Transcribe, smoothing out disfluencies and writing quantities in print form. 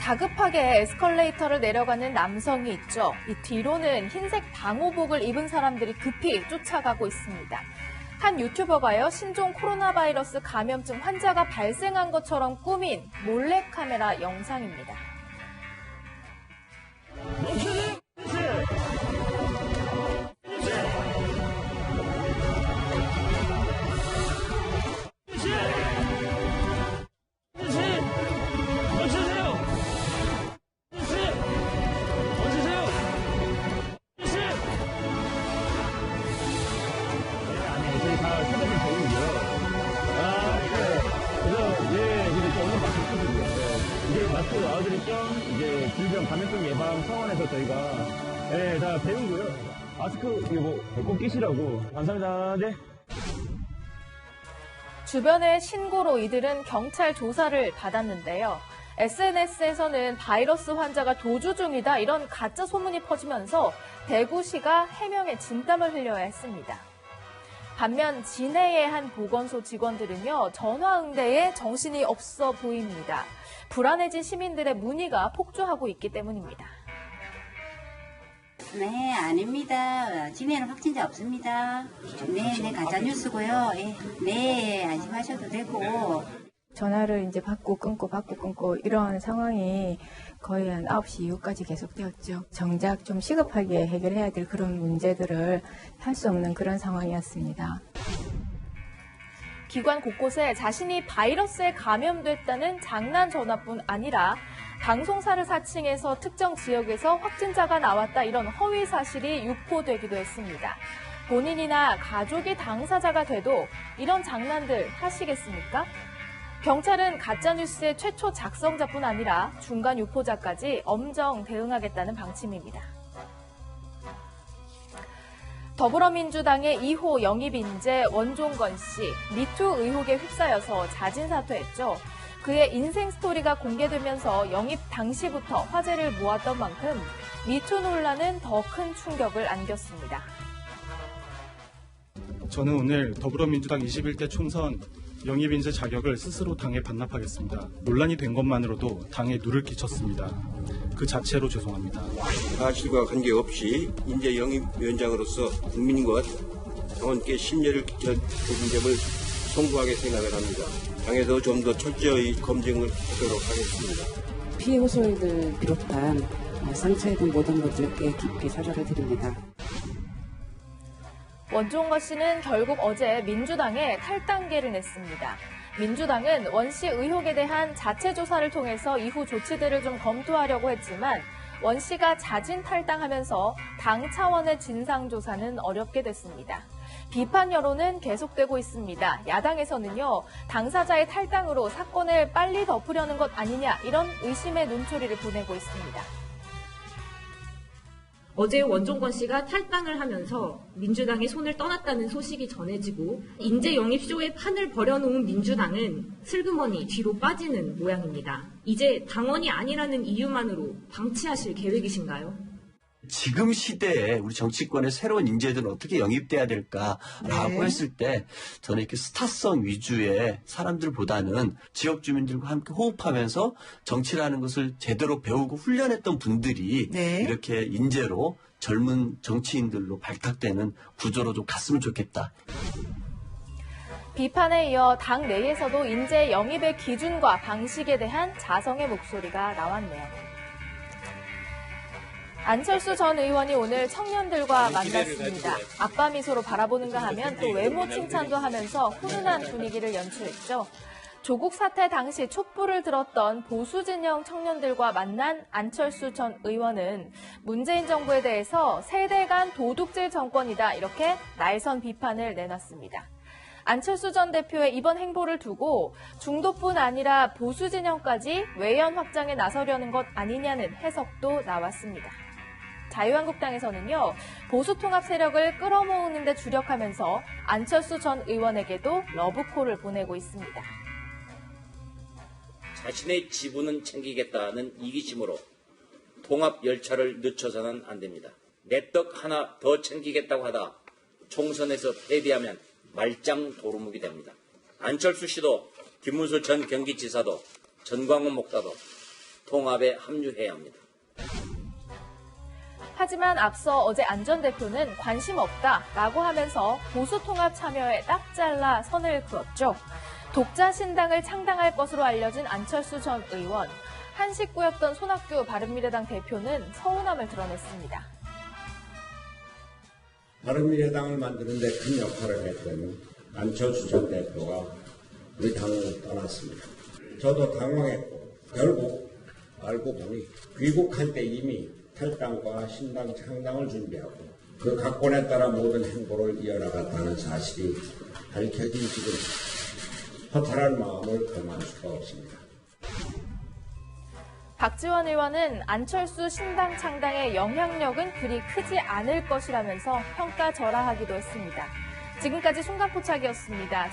다급하게 에스컬레이터를 내려가는 남성이 있죠. 이 뒤로는 흰색 방호복을 입은 사람들이 급히 쫓아가고 있습니다. 한 유튜버가요, 신종 코로나 바이러스 감염증 환자가 발생한 것처럼 꾸민 몰래카메라 영상입니다. 마스크 나와드릴 겸 이제 질병 감염병 예방 차원에서 저희가 다 배우고요. 마스크 이거 꼭 끼시라고. 감사합니다. 네. 주변의 신고로 이들은 경찰 조사를 받았는데요. SNS에서는 바이러스 환자가 도주 중이다 이런 가짜 소문이 퍼지면서 대구시가 해명에 진땀을 흘려야 했습니다. 반면 진해의 한 보건소 직원들은요, 전화 응대에 정신이 없어 보입니다. 불안해진 시민들의 문의가 폭주하고 있기 때문입니다. 네, 아닙니다. 진해는 확진자 없습니다. 네, 가짜 뉴스고요. 네, 안심하셔도 되고. 전화를 이제 받고 끊고 이런 상황이 거의 한 9시 이후까지 계속되었죠. 정작 좀 시급하게 해결해야 될 그런 문제들을 할 수 없는 그런 상황이었습니다. 기관 곳곳에 자신이 바이러스에 감염됐다는 장난 전화뿐 아니라 방송사를 사칭해서 특정 지역에서 확진자가 나왔다 이런 허위 사실이 유포되기도 했습니다. 본인이나 가족이 당사자가 돼도 이런 장난들 하시겠습니까? 경찰은 가짜뉴스의 최초 작성자뿐 아니라 중간 유포자까지 엄정 대응하겠다는 방침입니다. 더불어민주당의 2호 영입인재 원종건 씨, 미투 의혹에 휩싸여서 자진 사퇴했죠. 그의 인생 스토리가 공개되면서 영입 당시부터 화제를 모았던 만큼 미투 논란은 더 큰 충격을 안겼습니다. 저는 오늘 더불어민주당 21대 총선 영입인재 자격을 스스로 당에 반납하겠습니다. 논란이 된 것만으로도 당에 누를 끼쳤습니다. 그 자체로 죄송합니다. 사실과 관계없이 인재 영입위원장으로서 국민과 당원께 신뢰를 끼친 그 점을 송구하게 생각을 합니다. 당에서 좀 더 철저히 검증을 하도록 하겠습니다. 피해 호소인들 비롯한 상처 입은 모든 분들께 깊이 사죄를 드립니다. 원종건 씨는 결국 어제 민주당에 탈당계를 냈습니다. 민주당은 원 씨 의혹에 대한 자체 조사를 통해서 이후 조치들을 좀 검토하려고 했지만 원 씨가 자진 탈당하면서 당 차원의 진상조사는 어렵게 됐습니다. 비판 여론은 계속되고 있습니다. 야당에서는요, 당사자의 탈당으로 사건을 빨리 덮으려는 것 아니냐 이런 의심의 눈초리를 보내고 있습니다. 어제 원종건 씨가 탈당을 하면서 민주당의 손을 떠났다는 소식이 전해지고 인재 영입쇼에 판을 벌여놓은 민주당은 슬그머니 뒤로 빠지는 모양입니다. 이제 당원이 아니라는 이유만으로 방치하실 계획이신가요? 지금 시대에 우리 정치권의 새로운 인재들은 어떻게 영입돼야 될까라고 했을 때 저는 이렇게 스타성 위주의 사람들보다는 지역 주민들과 함께 호흡하면서 정치라는 것을 제대로 배우고 훈련했던 분들이 이렇게 인재로 젊은 정치인들로 발탁되는 구조로 좀 갔으면 좋겠다. 비판에 이어 당 내에서도 인재 영입의 기준과 방식에 대한 자성의 목소리가 나왔네요. 안철수 전 의원이 오늘 청년들과 만났습니다. 아빠 미소로 바라보는가 하면 또 외모 칭찬도 하면서 훈훈한 분위기를 연출했죠. 조국 사태 당시 촛불을 들었던 보수 진영 청년들과 만난 안철수 전 의원은 문재인 정부에 대해서 세대 간 도둑질 정권이다 이렇게 날선 비판을 내놨습니다. 안철수 전 대표의 이번 행보를 두고 중도뿐 아니라 보수 진영까지 외연 확장에 나서려는 것 아니냐는 해석도 나왔습니다. 자유한국당에서는요, 보수통합 세력을 끌어모으는 데 주력하면서 안철수 전 의원에게도 러브콜을 보내고 있습니다. 자신의 지분은 챙기겠다는 이기심으로 통합 열차를 늦춰서는 안 됩니다. 내 떡 하나 더 챙기겠다고 하다 총선에서 패배하면 말짱 도루묵이 됩니다. 안철수 씨도 김문수 전 경기지사도 전광훈 목사도 통합에 합류해야 합니다. 하지만 앞서 어제 안 전 대표는 관심 없다라고 하면서 보수 통합 참여에 딱 잘라 선을 그었죠. 독자 신당을 창당할 것으로 알려진 안철수 전 의원. 한 식구였던 손학규 바른미래당 대표는 서운함을 드러냈습니다. 바른미래당을 만드는 데 큰 역할을 했던 안철수 전 대표가 우리 당을 떠났습니다. 저도 당황했고 결국 알고 보니 귀국할 때 이미 탈당과 신당 창당을 준비하고 그 각본에 따라 모든 행보를 이어나갔다는 사실이 밝혀진 지금 허탈한 마음을 금할 수가 없습니다. 박지원 의원은 안철수 신당 창당의 영향력은 그리 크지 않을 것이라면서 평가절하하기도 했습니다. 지금까지 송강포착이었습니다.